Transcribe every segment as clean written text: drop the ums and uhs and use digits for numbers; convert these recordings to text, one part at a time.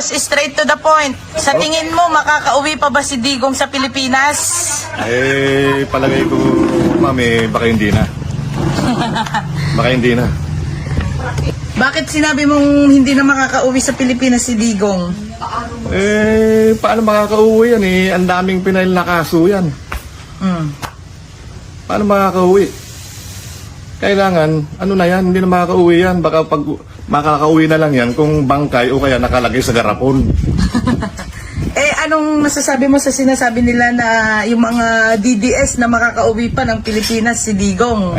Boss, straight to the point. Sa tingin mo, makakauwi pa ba si Digong sa Pilipinas? Palagay ko, mami, baka hindi na. Baka hindi na. Bakit sinabi mong hindi na makakauwi sa Pilipinas si Digong? Paano makakauwi yan Ang daming pinail na kaso yan. Paano makakauwi? Kailangan, ano na yan, hindi na makakauwi yan. Baka pag makakauwi na lang yan kung bangkay o kaya nakalagay sa garapon. Anong masasabi mo sa sinasabi nila na yung mga DDS na makakauwi pa ng Pilipinas si Digong?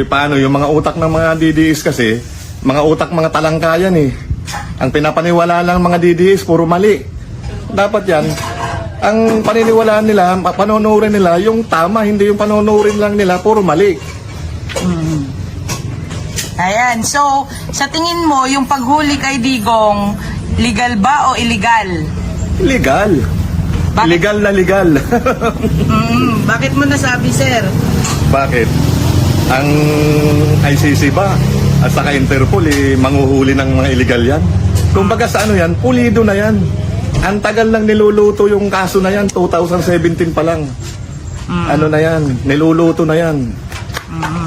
Paano? Yung mga utak ng mga DDS kasi, mga utak mga talangkayan Ang pinapaniwala lang ng mga DDS, puro mali. Dapat yan, ang paniniwalaan nila, panonorin nila, yung tama, hindi yung panonorin lang nila, puro mali. Ayan, so sa tingin mo, yung paghuli kay Digong, legal ba o illegal? Legal. Bakit? Legal na legal. Bakit mo nasabi, sir? Bakit? Ang ICC ba at saka Interpol manghuhuli ng mga illegal yan? Kumbaga sa ano yan, pulido na yan. Ang tagal lang niluluto yung kaso na yan, 2017 pa lang. Ano na yan, niluluto na yan.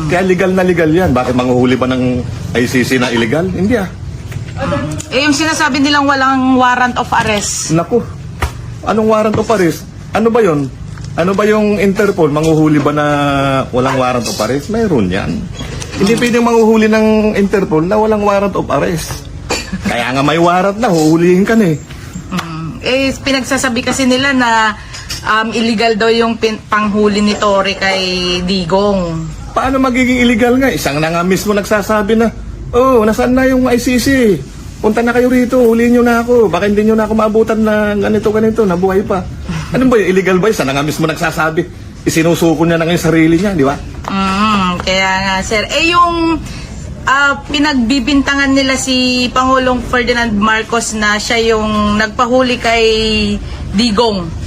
Kaya legal na legal yan. Bakit manghuhuli pa ng ICC na illegal? Hindi Yung sinasabi nilang walang warrant of arrest. Naku, anong warrant of arrest? Ano ba yon? Ano ba yung Interpol? Manghuhuli ba na walang warrant of arrest? Mayroon yan. Hindi pwedeng manghuhuli ng Interpol na walang warrant of arrest. Kaya nga may warrant na, huhulihin ka na Pinagsasabi kasi nila na illegal daw yung panghuli ni Tory kay Digong. Paano magiging illegal nga? Isang na nga mismo nagsasabi na, nasaan na yung ICC? Punta na kayo rito, huliin nyo na ako. Baka hindi nyo na ako maabutan na ganito, nabuhay pa. Ano ba yung illegal ba? Isa na nga mismo nagsasabi. Isinusuko niya na ngayon sarili niya, di ba? Kaya nga, sir. Yung pinagbibintangan nila si Pangulong Ferdinand Marcos na siya yung nagpahuli kay Digong.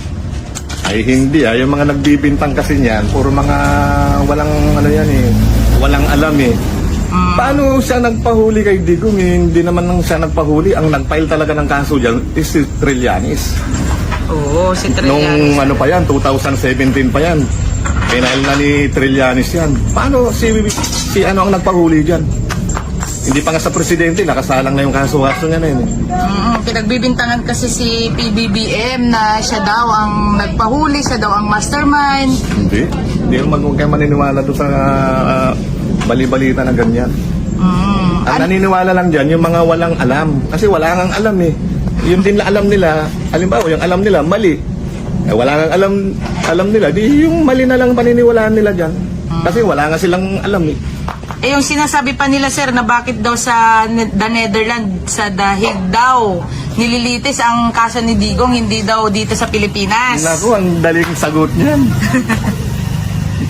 Ay hindi yung mga nagbibintang kasi niyan, puro mga walang walang alam Paano siya nagpahuli kay Digong? Hindi naman siya nagpahuli. Ang nagfile talaga ng kaso diyan is si Trillanes. Oo, si Nung Trillanes. ano pa yan, 2017 pa yan. Pinail na ni Trillanes yan. Paano si ang nagpahuli diyan? Hindi pa nga sa presidente, nakasalang na yung kaso-kaso niya na yun. Pinagbibintangan kasi si PBBM na siya daw ang nagpahuli, siya daw ang mastermind. Hindi naman kayo maniniwala doon sa bali-balita na ganyan. Ang naniniwala lang dyan, yung mga walang alam. Kasi wala kang alam Yung din na alam nila, halimbawa yung alam nila, mali. Wala kang alam nila, di yung mali na lang paniniwalaan nila dyan. Kasi wala nga silang alam Yung sinasabi pa nila, sir, na bakit daw sa The Netherlands, sa The Hague daw, nililitis ang kaso ni Digong, hindi daw dito sa Pilipinas. Naku, ang daling sagot niyan.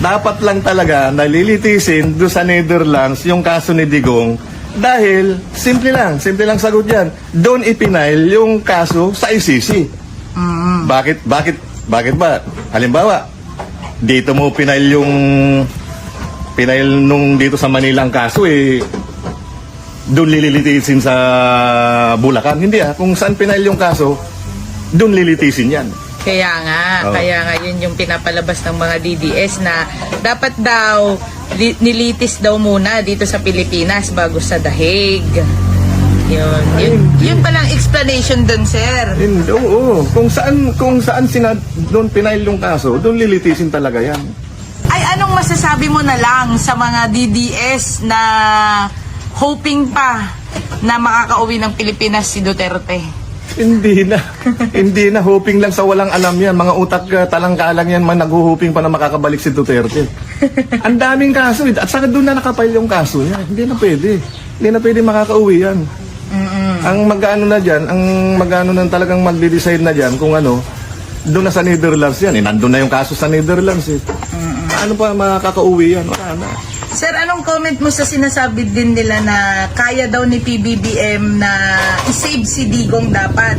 Dapat lang talaga nalilitisin doon sa Netherlands yung kaso ni Digong dahil simple lang sagot yan. Doon ipinail yung kaso sa ICC. Bakit ba? Halimbawa, dito mo pinail nung dito sa Manila ang kaso doon lilitisin sa Bulacan. Hindi kung saan pinail yung kaso, doon lilitisin yan. Kaya nga yun yung pinapalabas ng mga DDS na dapat daw nilitis daw muna dito sa Pilipinas bago sa The Hague. Yun palang explanation dun, sir. Oo. Kung saan doon pinail yung kaso, doon lilitisin talaga yan. Anong masasabi mo na lang sa mga DDS na hoping pa na makakauwi ng Pilipinas si Duterte? Hindi na hoping lang sa walang alam yan. Mga utak talangkalang yan, naghuhuping pa na makakabalik si Duterte. Ang daming kaso at saka doon na nakapile yung kaso niya. Hindi na pwede makakauwi yan. Ang mag-ano na dyan, talagang magde-decide na dyan kung doon na sa Netherlands yan. Nandun na yung kaso sa Netherlands Paano pa makakauwi yan? Wala na. Sir, anong comment mo sa sinasabi din nila na kaya daw ni PBBM na i-save si Digong dapat?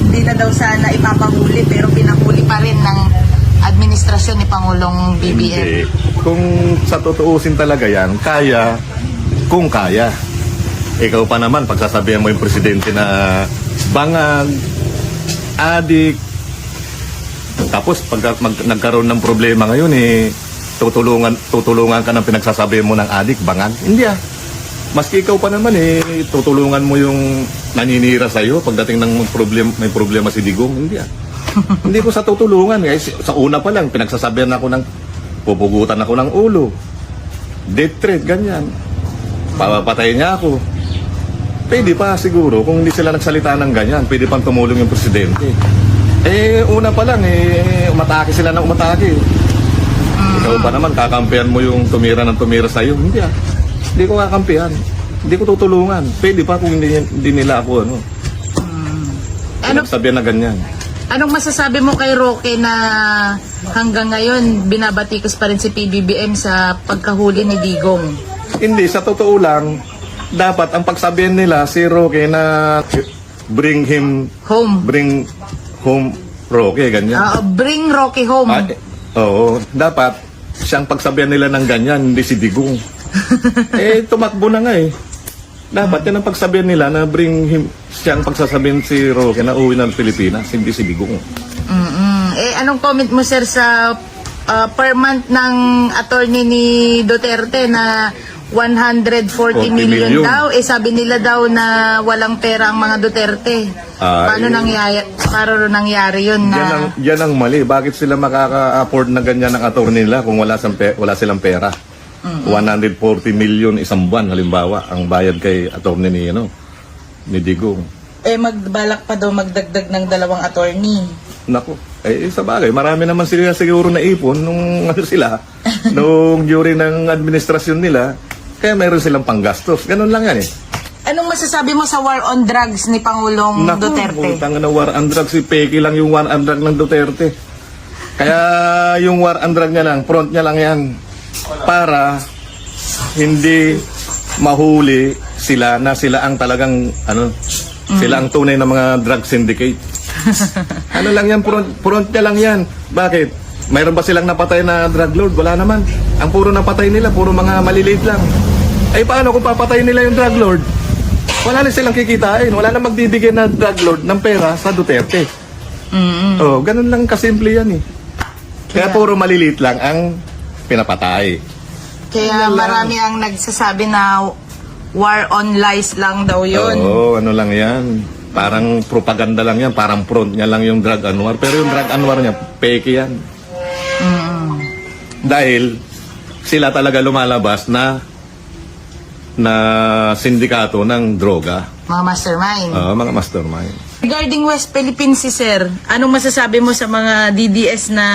Hindi na daw sana ipapahuli pero pinahuli pa rin ng administrasyon ni Pangulong BBM. Hindi. Kung sa tutuusin talaga yan, kung kaya. Ikaw pa naman, pagsasabihan mo yung presidente na bangag, adik. Tapos pag nagkaroon ng problema ngayon tutulungan ka ng pinagsasabi mo ng adik, bangag. Hindi ah. Maski ikaw pa naman tutulungan mo yung naninira sa iyo pagdating ng may problema si Digong. Hindi ah. Hindi ko sa tutulungan. Guys, sa una pa lang pinagsasabihan ako ng pupugutan ako ng ulo. Death threat, ganyan. Papapatay niya ako. Pwede pa siguro kung hindi sila nagsalita ng ganyan, pwede pang tumulong yung presidente. Una pa lang umatake sila ng umatake. Ikaw ba naman kakampihan mo yung tumira ng tumira sa iyo? Hindi ah. Hindi ko kakampihan. Hindi ko tutulungan. Pwede pa kung hindi nila ako sabihan na ganyan. Anong masasabi mo kay Roque na hanggang ngayon binabatikos pa rin si PBBM sa pagkahuli ni Digong? Hindi, sa totoo lang, dapat ang pagsabihan nila si Roque na bring home Roque, ganyan. Bring Roque home. Oo, dapat siyang pagsabihan nila ng ganyan, hindi si Digong. Tumakbo na nga Dapat yan ang pagsabihan nila na siyang pagsasabihin si Roque na uwi ng Pilipinas, hindi si Digong. Anong comment mo, sir, sa per month ng attorney ni Duterte na 140 million daw? Sabi nila daw na walang pera ang mga Duterte. Paano nangyari yun na... Yan ang mali. Bakit sila makaka-afford na ganyan ang attorney nila kung wala silang pera? 140 million isang buwan, halimbawa, ang bayad kay attorney ni Digong. Magbalak pa daw magdagdag ng 2 attorney. Naku, sa bagay, marami naman sila siguro na ipon nung nung during ng administrasyon nila, kaya mayroon silang panggastos. Ganun lang yan Anong masasabi mo sa war on drugs ni Pangulong Duterte? Naku, na war on drugs, si Peke lang yung war on drugs ng Duterte. Kaya yung war on drugs niya lang, front niya lang yan, para hindi mahuli sila na sila ang talagang sila ang tunay na mga drug syndicate. Lang yan, front niya lang yan. Bakit? Mayroon ba silang napatay na drug lord? Wala naman. Ang puro napatay nila, puro mga maliliit lang. Paano kung papatay nila yung drug lord? Wala na silang kikitain. Wala na magbibigay na drug lord ng pera sa Duterte. Ganun lang kasimple yan Kaya puro maliliit lang ang pinapatay. Kaya marami ang nagsasabi na war on lies lang daw yun. Ano lang yan. Parang propaganda lang yan. Parang front niya lang yung drug anwar. Pero yung drug anwar niya, peke yan. Dahil sila talaga lumalabas na sindikato ng droga. Mga mastermind. Mga mastermind. Regarding West Philippines, sir, anong masasabi mo sa mga DDS na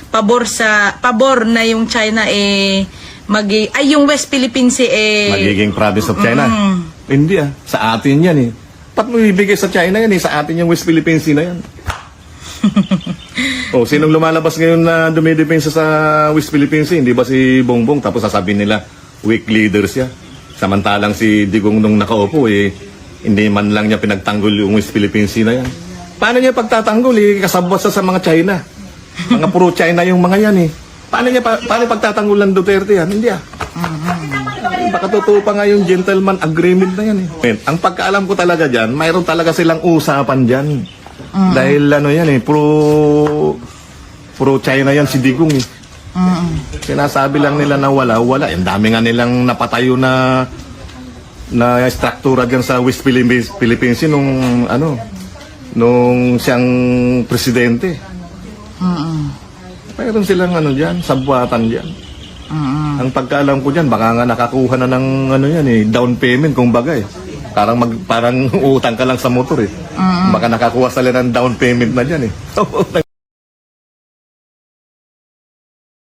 pabor na yung China yung West Philippines magiging province of China? Hindi sa atin yan Ba't mo ibigay sa China yan sa atin yung West Philippines na yan. Sinong lumalabas ngayon na dumidepensa sa West Philippines? Hindi ba si Bongbong? Tapos sasabihin nila weak leaders siya. Samantalang si Digong nung nakaupo hindi man lang niya pinagtanggol yung West Philippines na yan. Paano niya pagtatanggol kasabot sa mga China? Mga puro China yung mga yan Paano pagtatanggol ng Duterte yan? Hindi Baka totoo pa nga yung gentleman agreement na yan Ang pagkaalam ko talaga dyan, mayroon talaga silang usapan dyan. Dahil puro China yan si Digong Sinasabi lang nila na wala. Ang dami nga nilang napatayo na struktura dyan sa West Philippines nung siyang presidente. Mayroon silang dyan, sabwatan dyan. Ang pagkaalam ko dyan, baka nga nakakuha na ng down payment kung bagay. Parang utang ka lang sa motor Baka nakakuha sila ng down payment na dyan